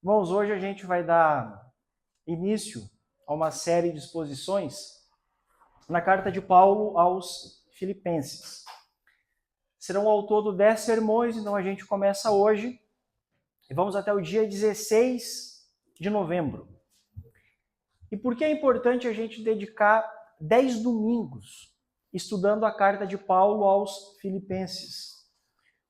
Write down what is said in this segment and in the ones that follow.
Irmãos, hoje a gente vai dar início a uma série de exposições na carta de Paulo aos Filipenses. Serão ao todo 10 sermões, então a gente começa hoje e vamos até o dia 16 de novembro. E por que é importante a gente dedicar 10 domingos estudando a carta de Paulo aos Filipenses?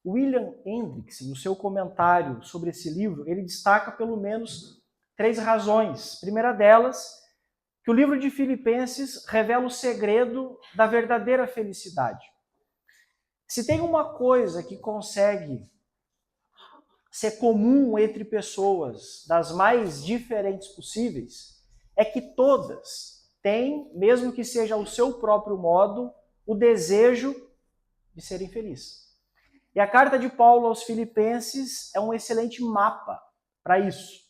William Hendriksen, no seu comentário sobre esse livro, ele destaca pelo menos 3 razões. A primeira delas, que o livro de Filipenses revela o segredo da verdadeira felicidade. Se tem uma coisa que consegue ser comum entre pessoas das mais diferentes possíveis, é que todas têm, mesmo que seja ao seu próprio modo, o desejo de serem felizes. E a carta de Paulo aos Filipenses é um excelente mapa para isso.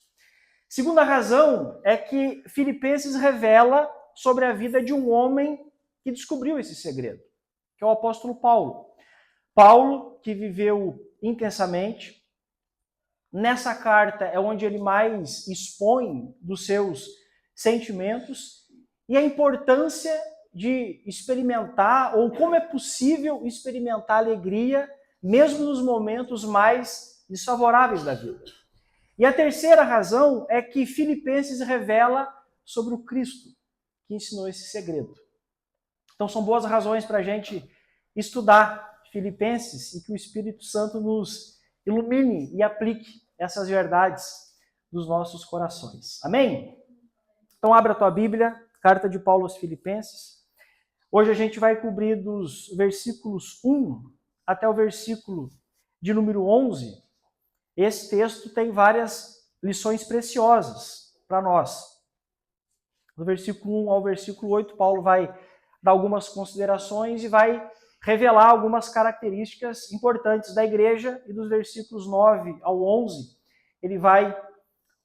Segunda razão é que Filipenses revela sobre a vida de um homem que descobriu esse segredo, que é o apóstolo Paulo. Paulo, que viveu intensamente. Nessa carta é onde ele mais expõe dos seus sentimentos e a importância de experimentar, ou como é possível experimentar alegria mesmo nos momentos mais desfavoráveis da vida. E a terceira razão é que Filipenses revela sobre o Cristo que ensinou esse segredo. Então são boas razões para a gente estudar Filipenses e que o Espírito Santo nos ilumine e aplique essas verdades dos nossos corações. Amém? Então abra a tua Bíblia, carta de Paulo aos Filipenses. Hoje a gente vai cobrir dos versículos 1 até o versículo de número 11. Esse texto tem várias lições preciosas para nós. Do versículo 1 ao versículo 8, Paulo vai dar algumas considerações e vai revelar algumas características importantes da igreja, e dos versículos 9 ao 11, ele vai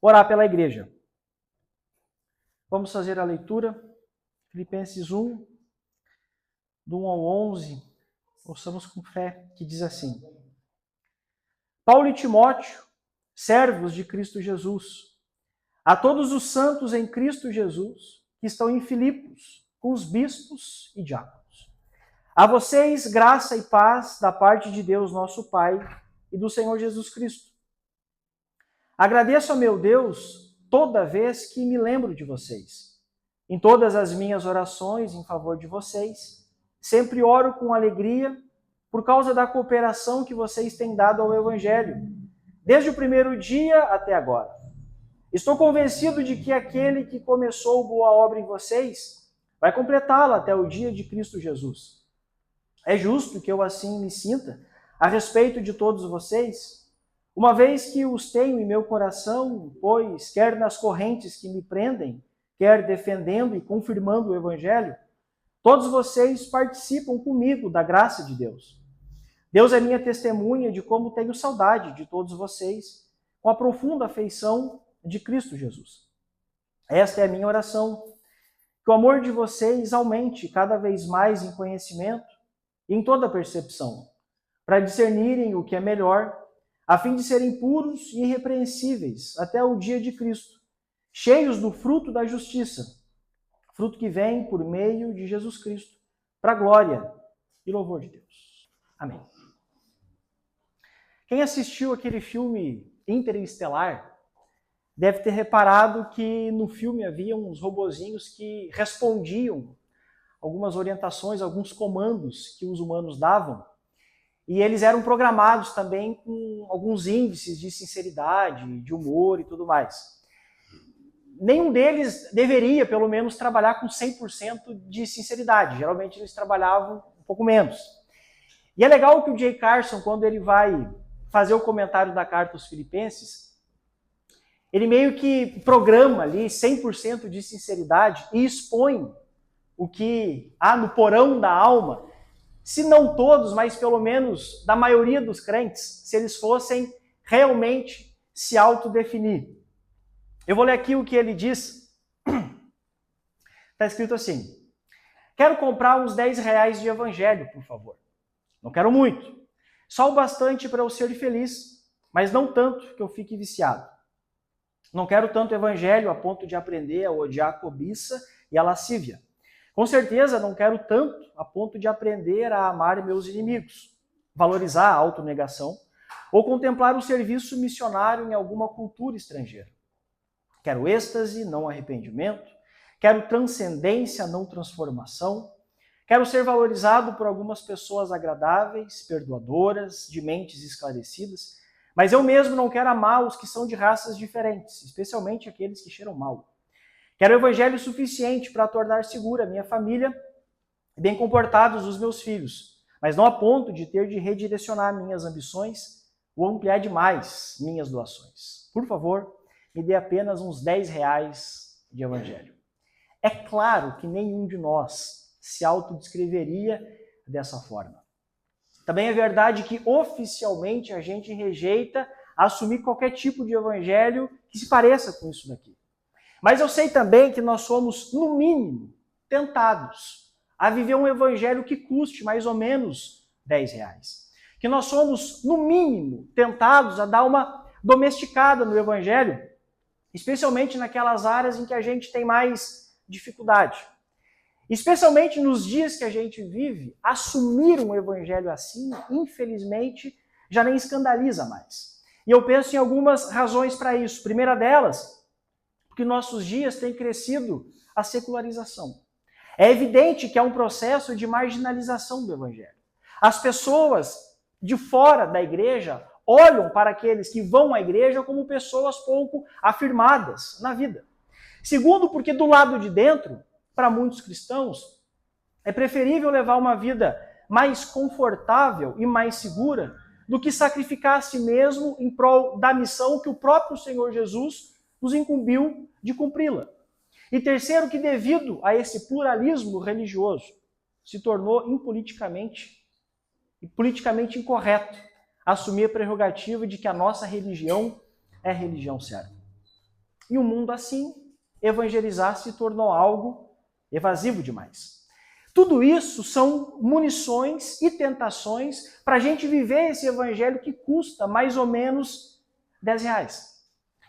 orar pela igreja. Vamos fazer a leitura. Filipenses 1, do 1 ao 11. Ouçamos com fé, que diz assim: Paulo e Timóteo, servos de Cristo Jesus, a todos os santos em Cristo Jesus, que estão em Filipos, com os bispos e diáconos. A vocês, graça e paz da parte de Deus, nosso Pai, e do Senhor Jesus Cristo. Agradeço a meu Deus toda vez que me lembro de vocês. Em todas as minhas orações em favor de vocês, sempre oro com alegria por causa da cooperação que vocês têm dado ao Evangelho, desde o primeiro dia até agora. Estou convencido de que aquele que começou boa obra em vocês vai completá-la até o dia de Cristo Jesus. É justo que eu assim me sinta a respeito de todos vocês, uma vez que os tenho em meu coração, pois, quer nas correntes que me prendem, quer defendendo e confirmando o Evangelho, todos vocês participam comigo da graça de Deus. Deus é minha testemunha de como tenho saudade de todos vocês, com a profunda afeição de Cristo Jesus. Esta é a minha oração, que o amor de vocês aumente cada vez mais em conhecimento e em toda percepção, para discernirem o que é melhor, a fim de serem puros e irrepreensíveis até o dia de Cristo, cheios do fruto da justiça, fruto que vem por meio de Jesus Cristo, para a glória e louvor de Deus. Amém. Quem assistiu aquele filme Interestelar deve ter reparado que no filme havia uns robozinhos que respondiam algumas orientações, alguns comandos que os humanos davam, e eles eram programados também com alguns índices de sinceridade, de humor e tudo mais. Nenhum deles deveria, pelo menos, trabalhar com 100% de sinceridade. Geralmente eles trabalhavam um pouco menos. E é legal que o Jay Carson, quando ele vai fazer o comentário da carta aos Filipenses, ele meio que programa ali 100% de sinceridade e expõe o que há no porão da alma, se não todos, mas pelo menos da maioria dos crentes, se eles fossem realmente se autodefinir. Eu vou ler aqui o que ele diz. Está escrito assim: quero comprar uns 10 reais de evangelho, por favor. Não quero muito. Só o bastante para eu ser feliz, mas não tanto que eu fique viciado. Não quero tanto evangelho a ponto de aprender a odiar a cobiça e a lascívia. Com certeza não quero tanto a ponto de aprender a amar meus inimigos, valorizar a autonegação ou contemplar o serviço missionário em alguma cultura estrangeira. Quero êxtase, não arrependimento. Quero transcendência, não transformação. Quero ser valorizado por algumas pessoas agradáveis, perdoadoras, de mentes esclarecidas, mas eu mesmo não quero amar os que são de raças diferentes, especialmente aqueles que cheiram mal. Quero o evangelho suficiente para tornar segura a minha família e bem comportados os meus filhos, mas não a ponto de ter de redirecionar minhas ambições ou ampliar demais minhas doações. Por favor, me dê apenas uns R$10 de evangelho. É claro que nenhum de nós se autodescreveria dessa forma. Também é verdade que oficialmente a gente rejeita assumir qualquer tipo de evangelho que se pareça com isso daqui. Mas eu sei também que nós somos, no mínimo, tentados a viver um evangelho que custe mais ou menos R$10. Que nós somos, no mínimo, tentados a dar uma domesticada no evangelho, especialmente naquelas áreas em que a gente tem mais dificuldade. Especialmente nos dias que a gente vive, assumir um evangelho assim, infelizmente, já nem escandaliza mais. E eu penso em algumas razões para isso. Primeira delas, porque nossos dias tem crescido a secularização. É evidente que há um processo de marginalização do evangelho. As pessoas de fora da igreja olham para aqueles que vão à igreja como pessoas pouco afirmadas na vida. Segundo, porque do lado de dentro, para muitos cristãos, é preferível levar uma vida mais confortável e mais segura do que sacrificar a si mesmo em prol da missão que o próprio Senhor Jesus nos incumbiu de cumpri-la. E terceiro, que devido a esse pluralismo religioso, se tornou politicamente incorreto assumir a prerrogativa de que a nossa religião é a religião certa. E o mundo assim, evangelizar se tornou algo evasivo demais. Tudo isso são munições e tentações para a gente viver esse evangelho que custa mais ou menos R$10.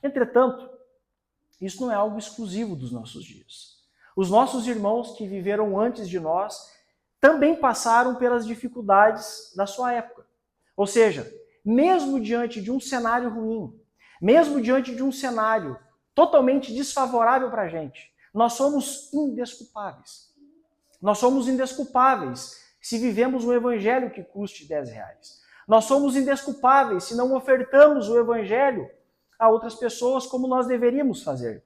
Entretanto, isso não é algo exclusivo dos nossos dias. Os nossos irmãos que viveram antes de nós também passaram pelas dificuldades da sua época. Ou seja, mesmo diante de um cenário ruim, mesmo diante de um cenário totalmente desfavorável para a gente, nós somos indesculpáveis. Nós somos indesculpáveis se vivemos um evangelho que custe R$10. Nós somos indesculpáveis se não ofertamos o evangelho a outras pessoas como nós deveríamos fazer.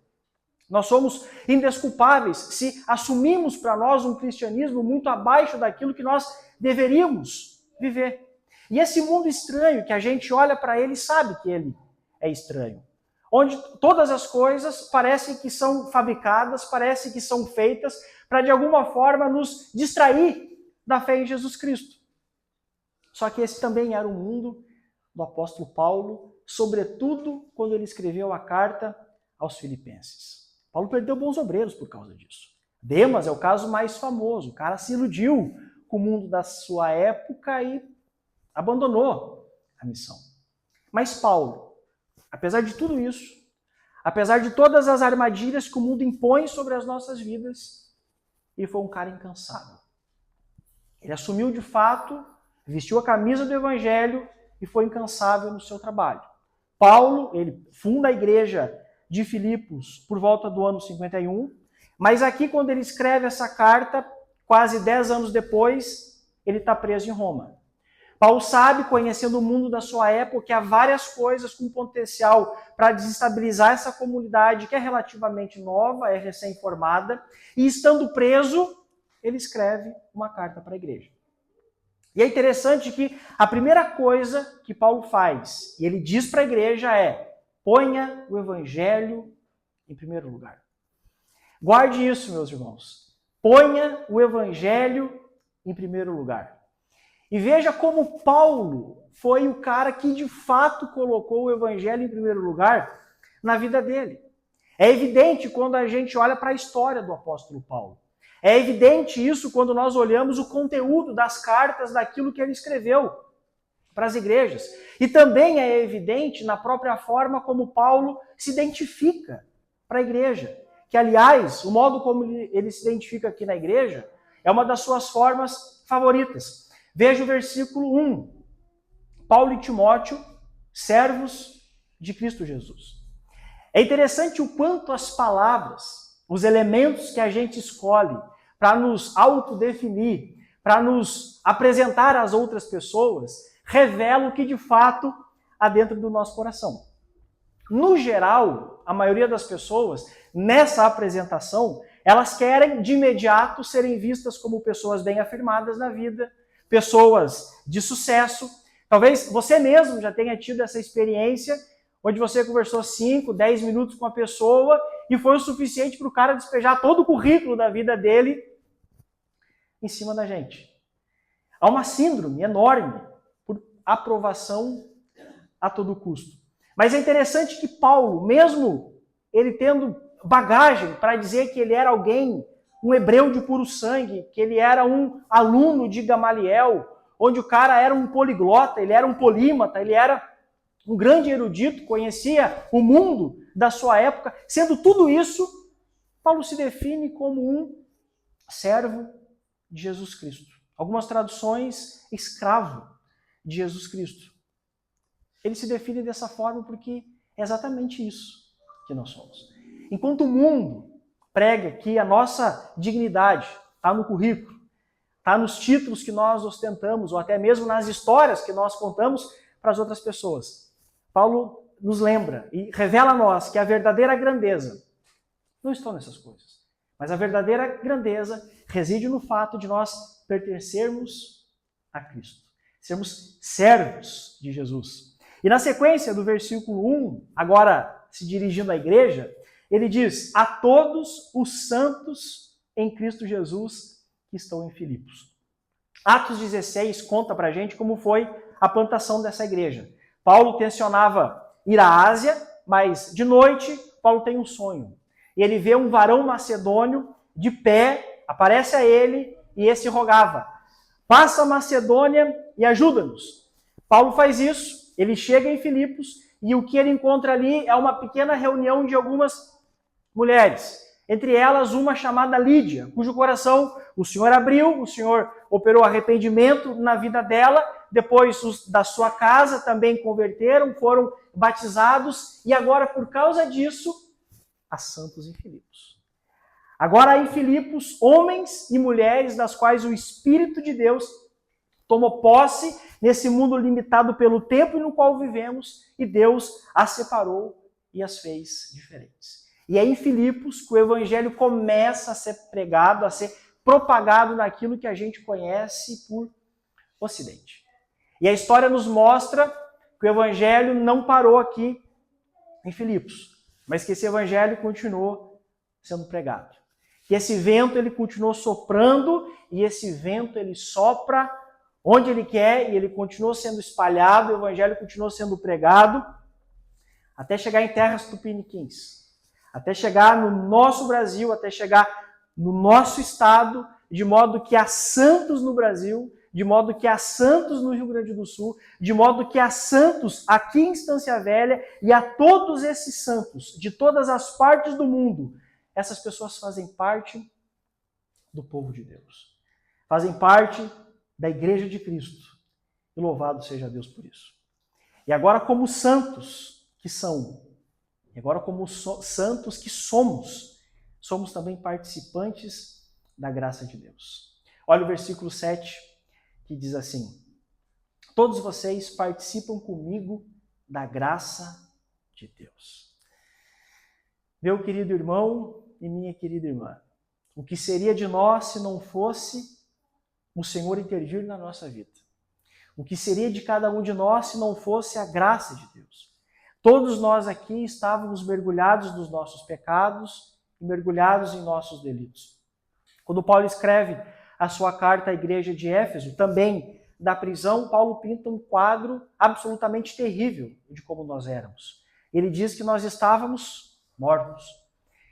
Nós somos indesculpáveis se assumimos para nós um cristianismo muito abaixo daquilo que nós deveríamos viver. E esse mundo estranho que a gente olha para ele e sabe que ele é estranho, onde todas as coisas parecem que são fabricadas, parecem que são feitas para de alguma forma nos distrair da fé em Jesus Cristo. Só que esse também era o mundo do apóstolo Paulo, sobretudo quando ele escreveu a carta aos Filipenses. Paulo perdeu bons obreiros por causa disso. Demas é o caso mais famoso. O cara se iludiu com o mundo da sua época e abandonou a missão. Mas Paulo, apesar de tudo isso, apesar de todas as armadilhas que o mundo impõe sobre as nossas vidas, ele foi um cara incansável. Ele assumiu de fato, vestiu a camisa do evangelho e foi incansável no seu trabalho. Paulo, ele funda a igreja de Filipos por volta do ano 51, mas aqui quando ele escreve essa carta, quase 10 anos depois, ele está preso em Roma. Paulo sabe, conhecendo o mundo da sua época, que há várias coisas com potencial para desestabilizar essa comunidade que é relativamente nova, é recém-formada, e estando preso, ele escreve uma carta para a igreja. E é interessante que a primeira coisa que Paulo faz, e ele diz para a igreja é: ponha o evangelho em primeiro lugar. Guarde isso, meus irmãos. Ponha o evangelho em primeiro lugar. E veja como Paulo foi o cara que de fato colocou o evangelho em primeiro lugar na vida dele. É evidente quando a gente olha para a história do apóstolo Paulo. É evidente isso quando nós olhamos o conteúdo das cartas daquilo que ele escreveu. para as igrejas. E também é evidente na própria forma como Paulo se identifica para a igreja. Que, aliás, o modo como ele se identifica aqui na igreja é uma das suas formas favoritas. Veja o versículo 1. Paulo e Timóteo, servos de Cristo Jesus. É interessante o quanto as palavras, os elementos que a gente escolhe para nos autodefinir, para nos apresentar às outras pessoas, revelam o que de fato há dentro do nosso coração. No geral, a maioria das pessoas, nessa apresentação, elas querem de imediato serem vistas como pessoas bem afirmadas na vida, pessoas de sucesso. Talvez você mesmo já tenha tido essa experiência, onde você conversou 5, 10 minutos com a pessoa e foi o suficiente para o cara despejar todo o currículo da vida dele em cima da gente. Há uma síndrome enorme por aprovação a todo custo. Mas é interessante que Paulo, mesmo ele tendo bagagem para dizer que ele era alguém, um hebreu de puro sangue, que ele era um aluno de Gamaliel, onde o cara era um poliglota, ele era um polímata, ele era um grande erudito, conhecia o mundo da sua época. Sendo tudo isso, Paulo se define como um servo de Jesus Cristo. Algumas traduções, escravo de Jesus Cristo. Ele se define dessa forma porque é exatamente isso que nós somos. Enquanto o mundo prega que a nossa dignidade está no currículo, está nos títulos que nós ostentamos, ou até mesmo nas histórias que nós contamos para as outras pessoas, Paulo nos lembra e revela a nós que a verdadeira grandeza não está nessas coisas. Mas a verdadeira grandeza reside no fato de nós pertencermos a Cristo, sermos servos de Jesus. E na sequência do versículo 1, agora se dirigindo à igreja, ele diz: a todos os santos em Cristo Jesus que estão em Filipos. Atos 16 conta pra gente como foi a plantação dessa igreja. Paulo tensionava ir à Ásia, mas de noite Paulo tem um sonho. E ele vê um varão macedônio de pé, aparece a ele e esse rogava: passa a Macedônia e ajuda-nos. Paulo faz isso, ele chega em Filipos e o que ele encontra ali é uma pequena reunião de algumas mulheres. Entre elas, uma chamada Lídia, cujo coração o Senhor abriu, o Senhor operou arrependimento na vida dela, depois os da sua casa também converteram, foram batizados, e agora, por causa disso, há santos em Filipos. Agora, em Filipos, homens e mulheres das quais o Espírito de Deus tomou posse nesse mundo limitado pelo tempo no qual vivemos, e Deus as separou e as fez diferentes. E é em Filipos que o evangelho começa a ser pregado, a ser propagado naquilo que a gente conhece por Ocidente. E a história nos mostra que o evangelho não parou aqui em Filipos, mas que esse evangelho continuou sendo pregado. Que esse vento ele continuou soprando e esse vento ele sopra onde ele quer e ele continuou sendo espalhado, o evangelho continuou sendo pregado até chegar em terras tupiniquins. Até chegar no nosso Brasil, até chegar no nosso estado, de modo que há santos no Brasil, de modo que há santos no Rio Grande do Sul, de modo que há santos aqui em Estância Velha, e a todos esses santos, de todas as partes do mundo, essas pessoas fazem parte do povo de Deus. Fazem parte da Igreja de Cristo. E louvado seja Deus por isso. E agora, como santos que são, e agora, como santos que somos também participantes da graça de Deus. Olha o versículo 7, que diz assim: todos vocês participam comigo da graça de Deus. Meu querido irmão e minha querida irmã, o que seria de nós se não fosse o Senhor intervir na nossa vida? O que seria de cada um de nós se não fosse a graça de Deus? Todos nós aqui estávamos mergulhados nos nossos pecados e mergulhados em nossos delitos. Quando Paulo escreve a sua carta à igreja de Éfeso, também da prisão, Paulo pinta um quadro absolutamente terrível de como nós éramos. Ele diz que nós estávamos mortos.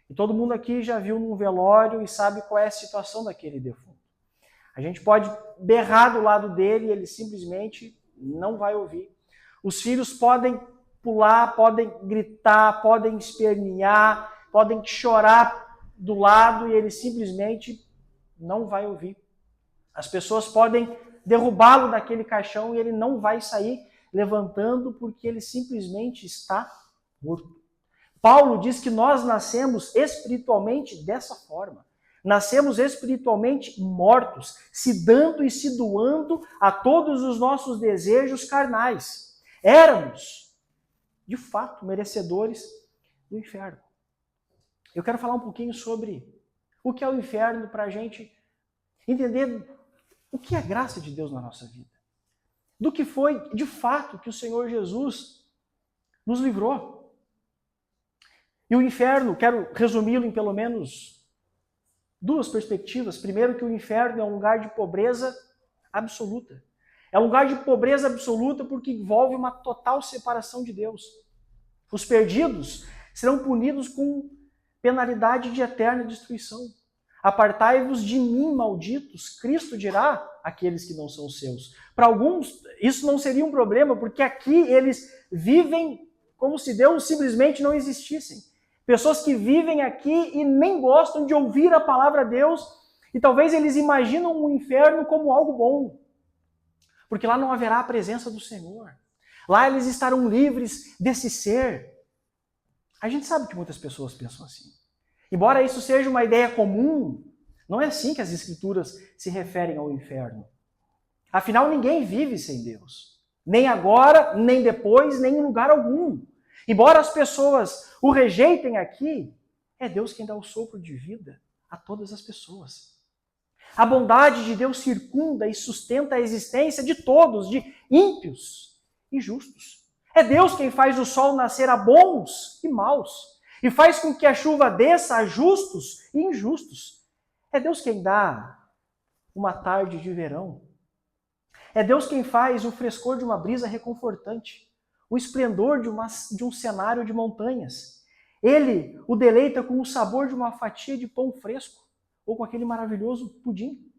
E todo mundo aqui já viu num velório e sabe qual é a situação daquele defunto. A gente pode berrar do lado dele e ele simplesmente não vai ouvir. Os filhos podem pular, podem gritar, podem espernear, podem chorar do lado e ele simplesmente não vai ouvir. As pessoas podem derrubá-lo daquele caixão e ele não vai sair levantando porque ele simplesmente está morto. Paulo diz que nós nascemos espiritualmente dessa forma. Nascemos espiritualmente mortos, se dando e se doando a todos os nossos desejos carnais. Éramos, de fato, merecedores do inferno. Eu quero falar um pouquinho sobre o que é o inferno para a gente entender o que é a graça de Deus na nossa vida. Do que foi, de fato, que o Senhor Jesus nos livrou. E o inferno, quero resumi-lo em pelo menos duas perspectivas. Primeiro, que o inferno é um lugar de pobreza absoluta. É um lugar de pobreza absoluta porque envolve uma total separação de Deus. Os perdidos serão punidos com penalidade de eterna destruição. Apartai-vos de mim, malditos, Cristo dirá àqueles que não são seus. Para alguns, isso não seria um problema, porque aqui eles vivem como se Deus simplesmente não existissem. Pessoas que vivem aqui e nem gostam de ouvir a palavra de Deus, e talvez eles imaginam o inferno como algo bom, porque lá não haverá a presença do Senhor. Lá eles estarão livres desse ser. A gente sabe que muitas pessoas pensam assim. Embora isso seja uma ideia comum, não é assim que as Escrituras se referem ao inferno. Afinal, ninguém vive sem Deus. Nem agora, nem depois, nem em lugar algum. Embora as pessoas o rejeitem aqui, é Deus quem dá o sopro de vida a todas as pessoas. A bondade de Deus circunda e sustenta a existência de todos, de ímpios e justos. É Deus quem faz o sol nascer a bons e maus, e faz com que a chuva desça a justos e injustos. É Deus quem dá uma tarde de verão. É Deus quem faz o frescor de uma brisa reconfortante, o esplendor de um cenário de montanhas. Ele o deleita com o sabor de uma fatia de pão fresco, ou com aquele maravilhoso pudim.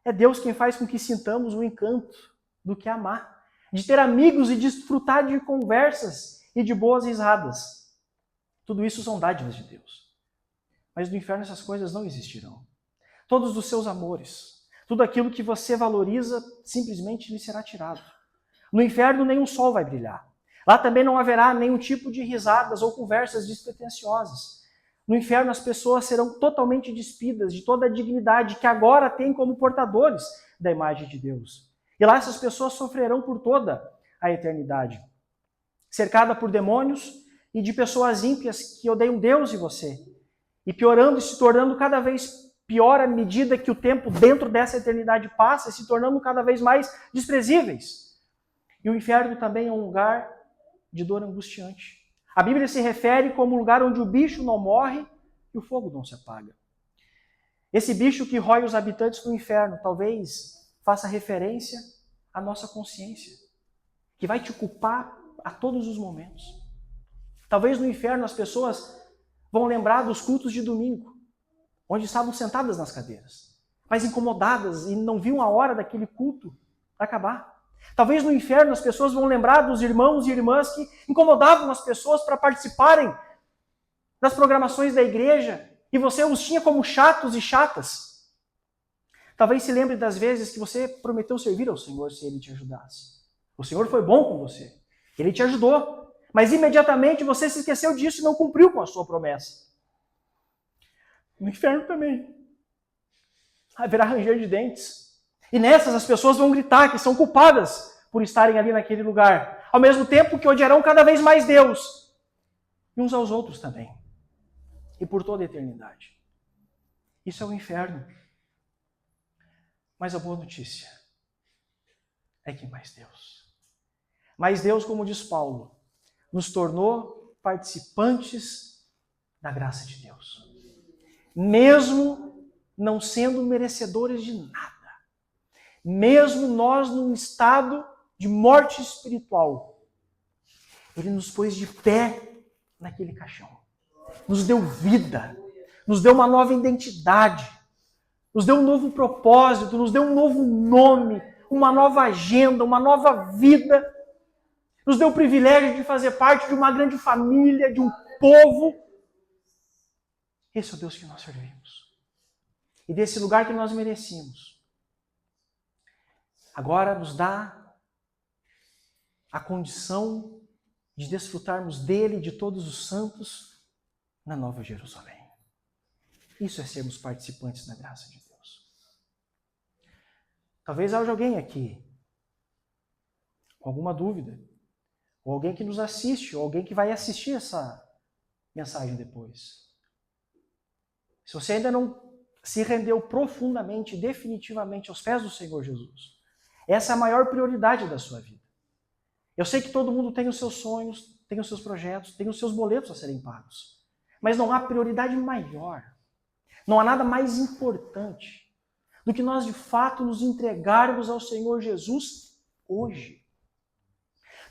É Deus quem faz com que sintamos o encanto do que amar, de ter amigos e desfrutar de conversas e de boas risadas. Tudo isso são dádivas de Deus. Mas no inferno essas coisas não existirão. Todos os seus amores, tudo aquilo que você valoriza, simplesmente lhe será tirado. No inferno nenhum sol vai brilhar. Lá também não haverá nenhum tipo de risadas ou conversas despretensiosas. No inferno as pessoas serão totalmente despidas de toda a dignidade que agora têm como portadores da imagem de Deus. E lá essas pessoas sofrerão por toda a eternidade. Cercada por demônios e de pessoas ímpias que odeiam Deus e você. E piorando e se tornando cada vez pior à medida que o tempo dentro dessa eternidade passa, se tornando cada vez mais desprezíveis. E o inferno também é um lugar de dor angustiante. A Bíblia se refere como um lugar onde o bicho não morre e o fogo não se apaga. Esse bicho que rói os habitantes do inferno talvez faça referência à nossa consciência, que vai te culpar a todos os momentos. Talvez no inferno as pessoas vão lembrar dos cultos de domingo, onde estavam sentadas nas cadeiras, mas incomodadas e não viam a hora daquele culto acabar. Talvez no inferno as pessoas vão lembrar dos irmãos e irmãs que incomodavam as pessoas para participarem das programações da igreja e você os tinha como chatos e chatas. Talvez se lembre das vezes que você prometeu servir ao Senhor se Ele te ajudasse. O Senhor foi bom com você, Ele te ajudou, mas imediatamente você se esqueceu disso e não cumpriu com a sua promessa. No inferno também haverá ranger de dentes. E nessas as pessoas vão gritar que são culpadas por estarem ali naquele lugar. Ao mesmo tempo que odiarão cada vez mais Deus. E uns aos outros também. E por toda a eternidade. Isso é o inferno. Mas a boa notícia é que mais Deus. Mas Deus, como diz Paulo, nos tornou participantes da graça de Deus. Mesmo não sendo merecedores de nada. Mesmo nós num estado de morte espiritual, Ele nos pôs de pé naquele caixão. Nos deu vida, nos deu uma nova identidade, nos deu um novo propósito, nos deu um novo nome, uma nova agenda, uma nova vida. Nos deu o privilégio de fazer parte de uma grande família, de um povo. Esse é o Deus que nós servimos. E desse lugar que nós merecíamos, agora nos dá a condição de desfrutarmos dele e de todos os santos na Nova Jerusalém. Isso é sermos participantes da graça de Deus. Talvez haja alguém aqui com alguma dúvida, ou alguém que nos assiste, ou alguém que vai assistir essa mensagem depois. Se você ainda não se rendeu profundamente, definitivamente aos pés do Senhor Jesus, essa é a maior prioridade da sua vida. Eu sei que todo mundo tem os seus sonhos, tem os seus projetos, tem os seus boletos a serem pagos. Mas não há prioridade maior, não há nada mais importante do que nós de fato nos entregarmos ao Senhor Jesus hoje.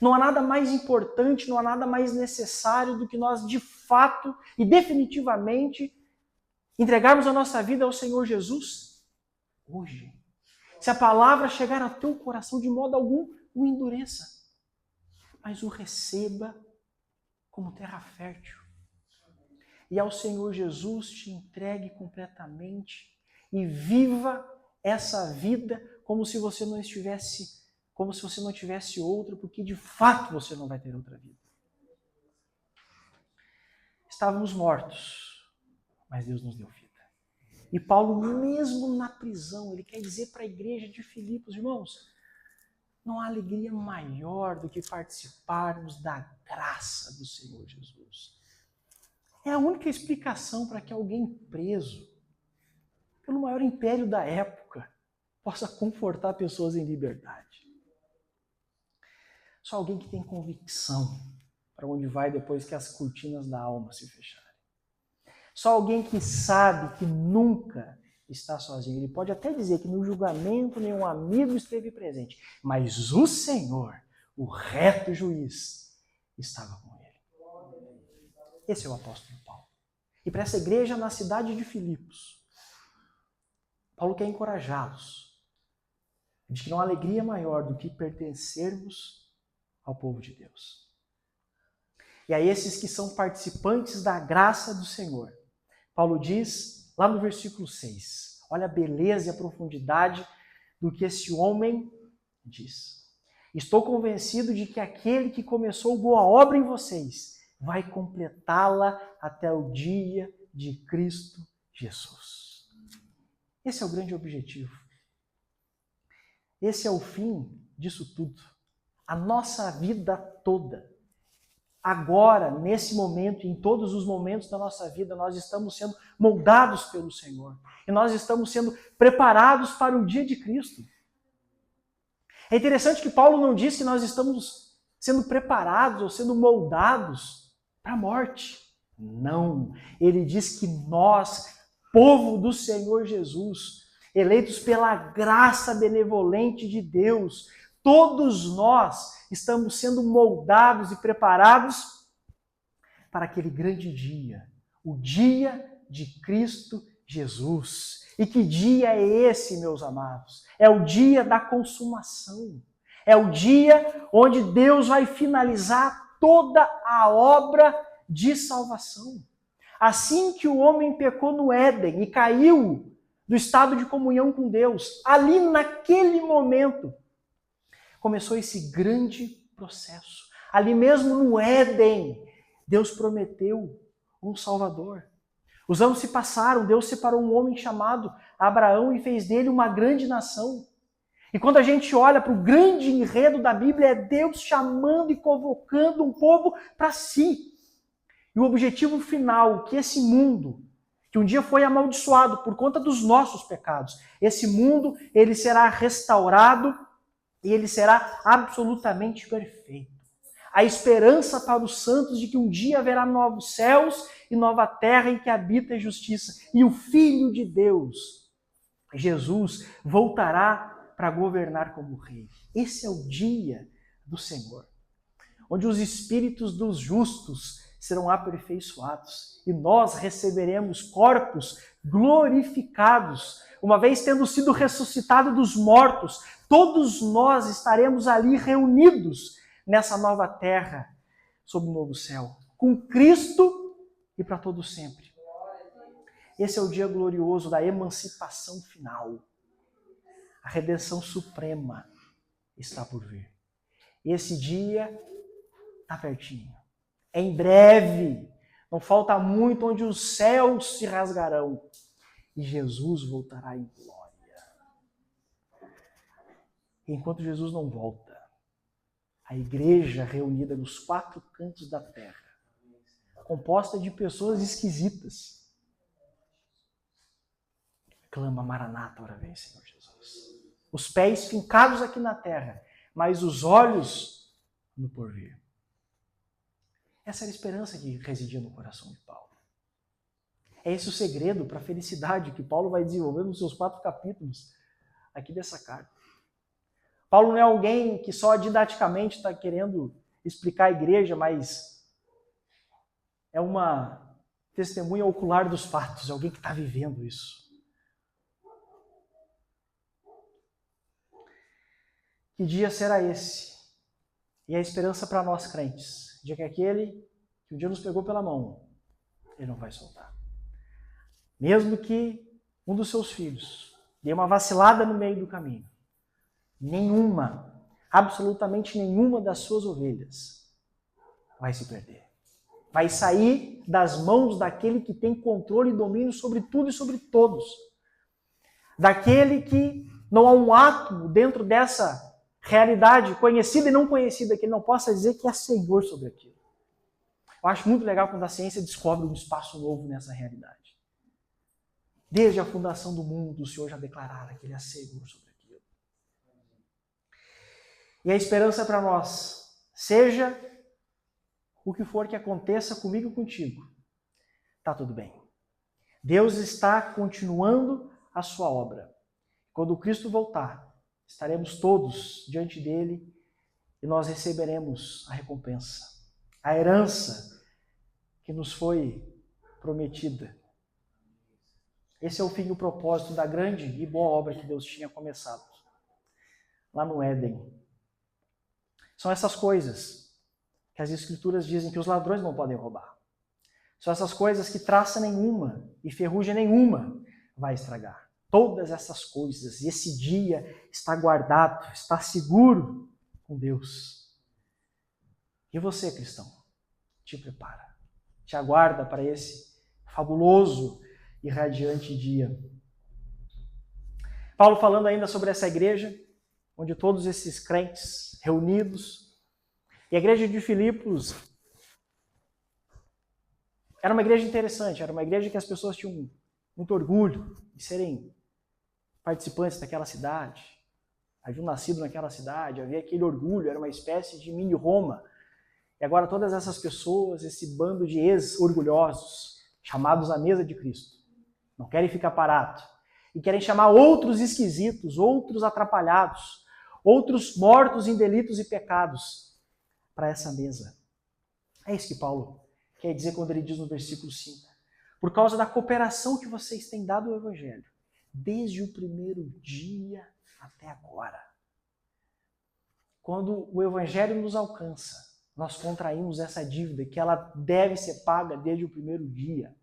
Não há nada mais importante, não há nada mais necessário do que nós de fato e definitivamente entregarmos a nossa vida ao Senhor Jesus hoje. Se a palavra chegar ao teu coração, de modo algum o endureça, mas o receba como terra fértil. E ao Senhor Jesus te entregue completamente e viva essa vida como se você não tivesse outra, porque de fato você não vai ter outra vida. Estávamos mortos, mas Deus nos deu vida. E Paulo, mesmo na prisão, ele quer dizer para a igreja de Filipos, irmãos, não há alegria maior do que participarmos da graça do Senhor Jesus. É a única explicação para que alguém preso pelo maior império da época possa confortar pessoas em liberdade. Só alguém que tem convicção para onde vai depois que as cortinas da alma se fecharem. Só alguém que sabe que nunca está sozinho. Ele pode até dizer que no julgamento nenhum amigo esteve presente, mas o Senhor, o reto juiz, estava com ele. Esse é o apóstolo Paulo. E para essa igreja na cidade de Filipos, Paulo quer encorajá-los de que não há alegria maior do que pertencermos ao povo de Deus. E a esses que são participantes da graça do Senhor, Paulo diz, lá no versículo 6, olha a beleza e a profundidade do que esse homem diz. Estou convencido de que aquele que começou boa obra em vocês vai completá-la até o dia de Cristo Jesus. Esse é o grande objetivo. Esse é o fim disso tudo. A nossa vida toda. Agora, nesse momento, em todos os momentos da nossa vida, nós estamos sendo moldados pelo Senhor. E nós estamos sendo preparados para o dia de Cristo. É interessante que Paulo não diz que nós estamos sendo preparados ou sendo moldados para a morte. Não. Ele diz que nós, povo do Senhor Jesus, eleitos pela graça benevolente de Deus, todos nós estamos sendo moldados e preparados para aquele grande dia, o dia de Cristo Jesus. E que dia é esse, meus amados? É o dia da consumação. É o dia onde Deus vai finalizar toda a obra de salvação. Assim que o homem pecou no Éden e caiu do estado de comunhão com Deus, ali naquele momento, começou esse grande processo. Ali mesmo no Éden, Deus prometeu um Salvador. Os anos se passaram, Deus separou um homem chamado Abraão e fez dele uma grande nação. E quando a gente olha para o grande enredo da Bíblia, é Deus chamando e convocando um povo para si. E o objetivo final, que esse mundo, que um dia foi amaldiçoado por conta dos nossos pecados, esse mundo, ele será restaurado e ele será absolutamente perfeito. A esperança para os santos de que um dia haverá novos céus e nova terra em que habita a justiça. E o Filho de Deus, Jesus, voltará para governar como rei. Esse é o dia do Senhor, onde os espíritos dos justos serão aperfeiçoados e nós receberemos corpos glorificados. Uma vez tendo sido ressuscitado dos mortos, todos nós estaremos ali reunidos nessa nova terra, sob o novo céu, com Cristo e para todo sempre. Esse é o dia glorioso da emancipação final. A redenção suprema está por vir. Esse dia está pertinho. É em breve. Não falta muito, onde os céus se rasgarão e Jesus voltará em glória. E enquanto Jesus não volta, a igreja reunida nos 4 cantos da terra, composta de pessoas esquisitas, clama: Maranata, ora vem, Senhor Jesus. Os pés fincados aqui na terra, mas os olhos no porvir. Essa era a esperança que residia no coração de Paulo. É esse o segredo para a felicidade que Paulo vai desenvolver nos seus 4 capítulos aqui dessa carta. Paulo não é alguém que só didaticamente está querendo explicar a igreja, mas é uma testemunha ocular dos fatos, é alguém que está vivendo isso. Que dia será esse? E a esperança para nós crentes, de que aquele que um dia nos pegou pela mão, ele não vai soltar. Mesmo que um dos seus filhos dê uma vacilada no meio do caminho, absolutamente nenhuma das suas ovelhas vai se perder. Vai sair das mãos daquele que tem controle e domínio sobre tudo e sobre todos. Daquele que não há um átomo dentro dessa realidade conhecida e não conhecida que ele não possa dizer que é Senhor sobre aquilo. Eu acho muito legal quando a ciência descobre um espaço novo nessa realidade. Desde a fundação do mundo, o Senhor já declarara que ele é Senhor sobre aquilo. E a esperança para nós, seja o que for que aconteça comigo e contigo, está tudo bem. Deus está continuando a sua obra. Quando Cristo voltar, estaremos todos diante dele e nós receberemos a recompensa, a herança que nos foi prometida. Esse é o fim e o propósito da grande e boa obra que Deus tinha começado lá no Éden. São essas coisas que as Escrituras dizem que os ladrões não podem roubar. São essas coisas que traça nenhuma e ferrugem nenhuma vai estragar. Todas essas coisas, e esse dia está guardado, está seguro com Deus. E você, cristão, te prepara, te aguarda para esse fabuloso e radiante dia. Paulo falando ainda sobre essa igreja, onde todos esses crentes reunidos, e a igreja de Filipos era uma igreja interessante, era uma igreja que as pessoas tinham muito orgulho de serem participantes daquela cidade, haviam nascido naquela cidade, havia aquele orgulho, era uma espécie de mini Roma. E agora todas essas pessoas, esse bando de ex-orgulhosos, chamados à mesa de Cristo, não querem ficar parados e querem chamar outros esquisitos, outros atrapalhados, outros mortos em delitos e pecados para essa mesa. É isso que Paulo quer dizer quando ele diz no versículo 5. Por causa da cooperação que vocês têm dado ao Evangelho, desde o primeiro dia até agora. Quando o Evangelho nos alcança, nós contraímos essa dívida que ela deve ser paga desde o primeiro dia.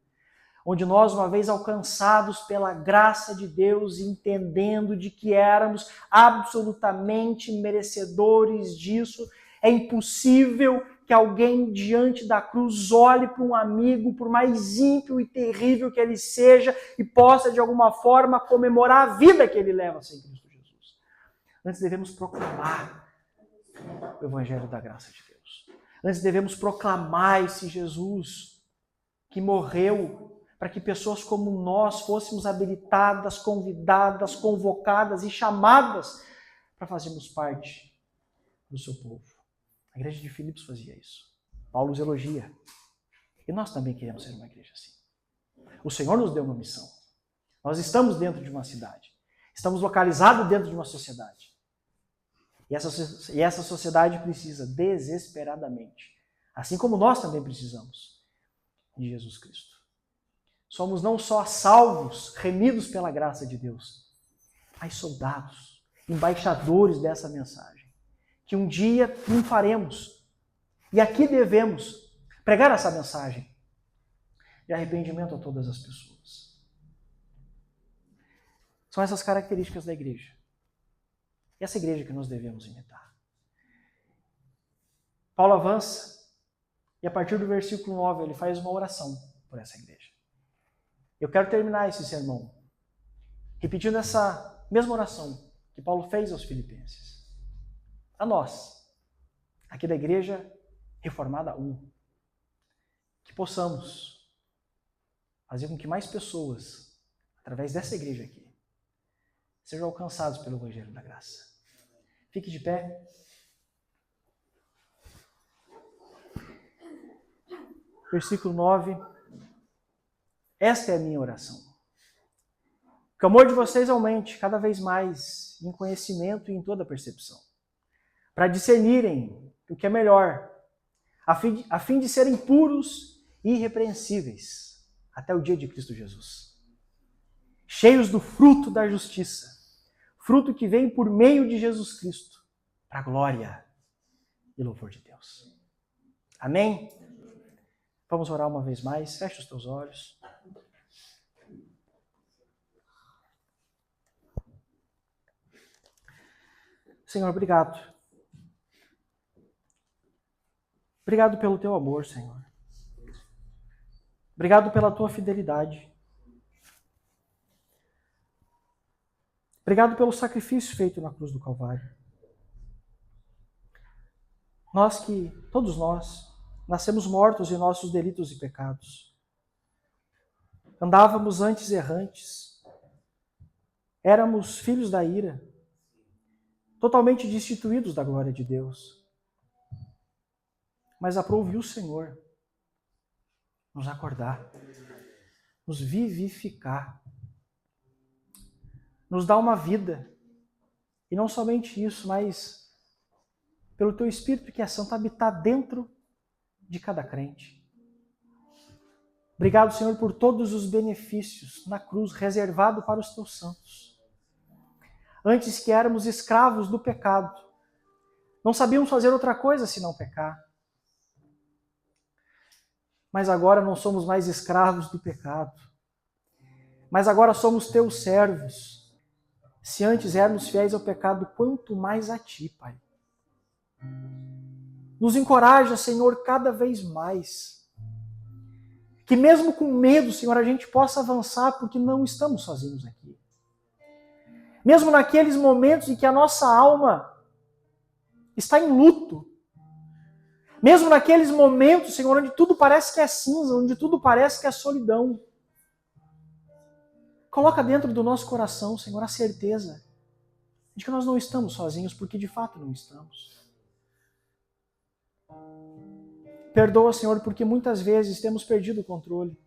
Onde nós, uma vez alcançados pela graça de Deus, entendendo de que éramos absolutamente merecedores disso, é impossível que alguém diante da cruz olhe para um amigo, por mais ímpio e terrível que ele seja, e possa de alguma forma comemorar a vida que ele leva sem Cristo Jesus. Antes devemos proclamar o Evangelho da graça de Deus. Antes devemos proclamar esse Jesus que morreu para que pessoas como nós fôssemos habilitadas, convidadas, convocadas e chamadas para fazermos parte do seu povo. A igreja de Filipos fazia isso. Paulo os elogia. E nós também queremos ser uma igreja assim. O Senhor nos deu uma missão. Nós estamos dentro de uma cidade. Estamos localizados dentro de uma sociedade. E essa sociedade precisa desesperadamente, assim como nós também precisamos, de Jesus Cristo. Somos não só salvos, remidos pela graça de Deus, mas soldados, embaixadores dessa mensagem, que um dia triunfaremos. E aqui devemos pregar essa mensagem de arrependimento a todas as pessoas. São essas características da igreja. E essa igreja que nós devemos imitar. Paulo avança e a partir do versículo 9 ele faz uma oração por essa igreja. Eu quero terminar esse sermão repetindo essa mesma oração que Paulo fez aos Filipenses. A nós, aqui da Igreja Reformada 1, que possamos fazer com que mais pessoas, através dessa igreja aqui, sejam alcançados pelo Evangelho da Graça. Fique de pé. Versículo 9. Esta é a minha oração. Que o amor de vocês aumente cada vez mais em conhecimento e em toda percepção, para discernirem o que é melhor, a fim de serem puros e irrepreensíveis até o dia de Cristo Jesus, cheios do fruto da justiça, fruto que vem por meio de Jesus Cristo, para a glória e louvor de Deus. Amém? Vamos orar uma vez mais. Feche os teus olhos. Senhor, obrigado. Obrigado pelo teu amor, Senhor. Obrigado pela tua fidelidade. Obrigado pelo sacrifício feito na cruz do Calvário. Todos nós, nascemos mortos em nossos delitos e pecados. Andávamos antes errantes. Éramos filhos da ira, totalmente destituídos da glória de Deus. Mas aprove o Senhor nos acordar, nos vivificar, nos dar uma vida. E não somente isso, mas pelo teu Espírito que é santo, habitar dentro de cada crente. Obrigado, Senhor, por todos os benefícios na cruz reservado para os teus santos. Antes que éramos escravos do pecado, não sabíamos fazer outra coisa senão pecar. Mas agora não somos mais escravos do pecado. Mas agora somos teus servos. Se antes éramos fiéis ao pecado, quanto mais a ti, Pai. Nos encoraja, Senhor, cada vez mais. Que mesmo com medo, Senhor, a gente possa avançar, porque não estamos sozinhos aqui. Mesmo naqueles momentos em que a nossa alma está em luto, mesmo naqueles momentos, Senhor, onde tudo parece que é cinza, onde tudo parece que é solidão, coloca dentro do nosso coração, Senhor, a certeza de que nós não estamos sozinhos, porque de fato não estamos. Perdoa, Senhor, porque muitas vezes temos perdido o controle.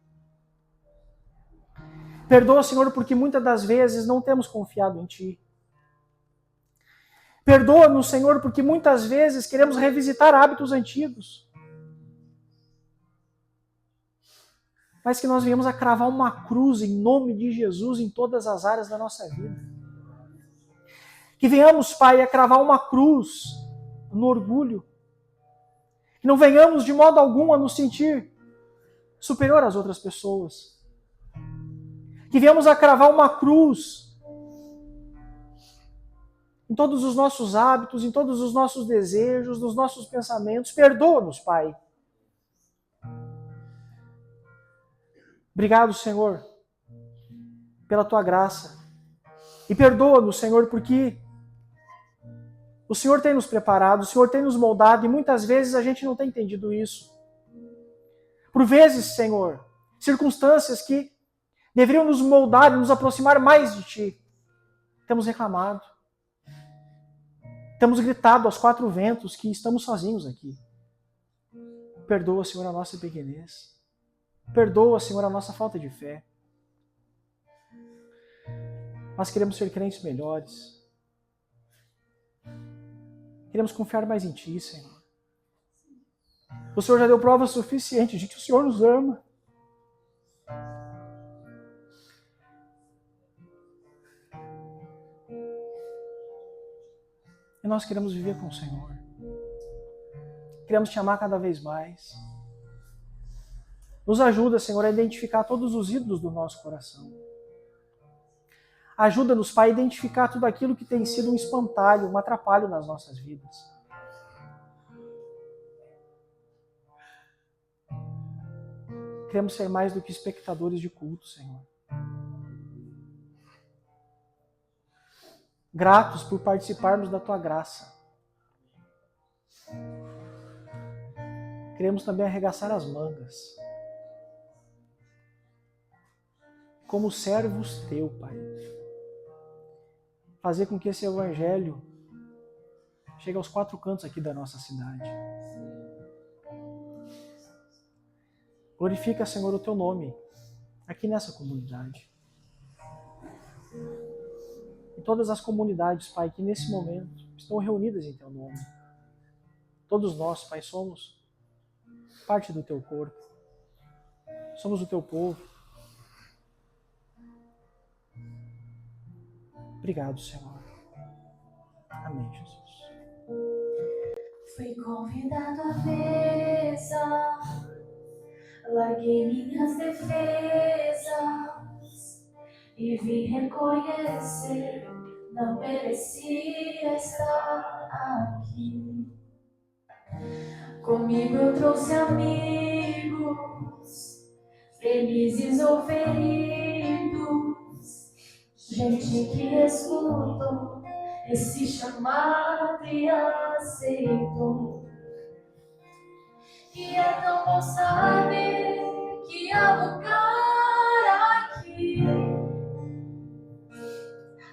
Perdoa, Senhor, porque muitas das vezes não temos confiado em Ti. Perdoa-nos, Senhor, porque muitas vezes queremos revisitar hábitos antigos. Mas que nós venhamos a cravar uma cruz em nome de Jesus em todas as áreas da nossa vida. Que venhamos, Pai, a cravar uma cruz no orgulho. Que não venhamos de modo algum a nos sentir superior às outras pessoas. Que venhamos a cravar uma cruz em todos os nossos hábitos, em todos os nossos desejos, nos nossos pensamentos. Perdoa-nos, Pai. Obrigado, Senhor, pela Tua graça. E perdoa-nos, Senhor, porque o Senhor tem nos preparado, o Senhor tem nos moldado, e muitas vezes a gente não tem entendido isso. Por vezes, Senhor, circunstâncias que deveriam nos moldar e nos aproximar mais de Ti, temos reclamado. Temos gritado aos quatro ventos que estamos sozinhos aqui. Perdoa, Senhor, a nossa pequenez. Perdoa, Senhor, a nossa falta de fé. Nós queremos ser crentes melhores. Queremos confiar mais em Ti, Senhor. O Senhor já deu prova suficiente de que o Senhor nos ama. E nós queremos viver com o Senhor. Queremos te amar cada vez mais. Nos ajuda, Senhor, a identificar todos os ídolos do nosso coração. Ajuda-nos, Pai, a identificar tudo aquilo que tem sido um espantalho, um atrapalho nas nossas vidas. Queremos ser mais do que espectadores de culto, Senhor. Gratos por participarmos da Tua graça. Queremos também arregaçar as mangas. Como servos Teu, Pai. Fazer com que esse Evangelho chegue aos quatro cantos aqui da nossa cidade. Glorifica, Senhor, o Teu nome aqui nessa comunidade. E todas as comunidades, Pai, que nesse momento estão reunidas em Teu nome. Todos nós, Pai, somos parte do Teu corpo. Somos o Teu povo. Obrigado, Senhor. Amém, Jesus. Fui convidado à mesa, larguei minhas defesas e vim reconhecer, não merecia estar aqui. Comigo eu trouxe amigos, felizes ou feridos, gente que escutou esse chamado e aceitou. E é tão bom saber que há lugar aqui.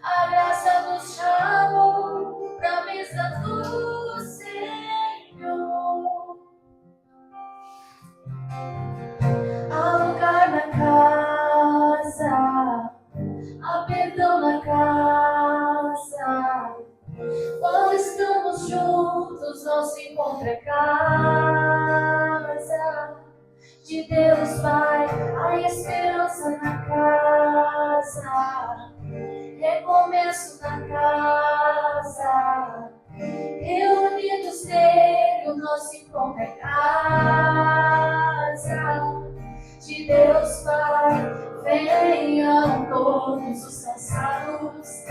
A graça nos chamou pra mesa do Senhor. Há lugar na casa, há perdão na casa. Quando estamos juntos, não se encontra casa de Deus Pai, a esperança na casa, recomeço na casa, reunidos nele, o nosso encontro é casa de Deus Pai. Venham todos os cansados,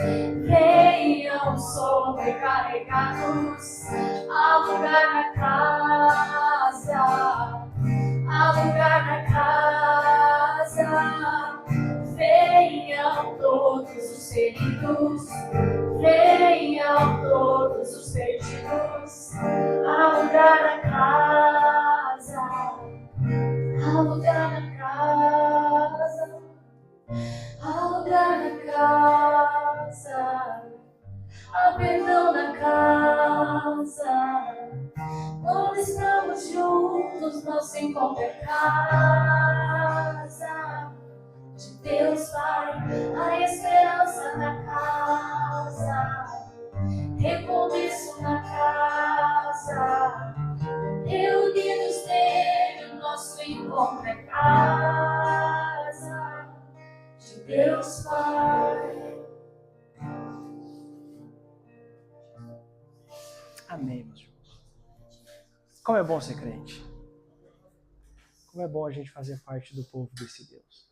venham sobrecarregados, há lugar na casa, há lugar na casa. Venham todos os feridos, venham todos os perdidos, há lugar na casa, há lugar na casa. Há lugar na casa, há perdão na casa. Quando estamos juntos, nosso encontro é casa de Deus Pai, a esperança na casa, recomeço na casa, reunidos nele, o nosso encontro é casa de Deus Pai. Amém, meus irmãos. Como é bom ser crente. Como é bom a gente fazer parte do povo desse Deus.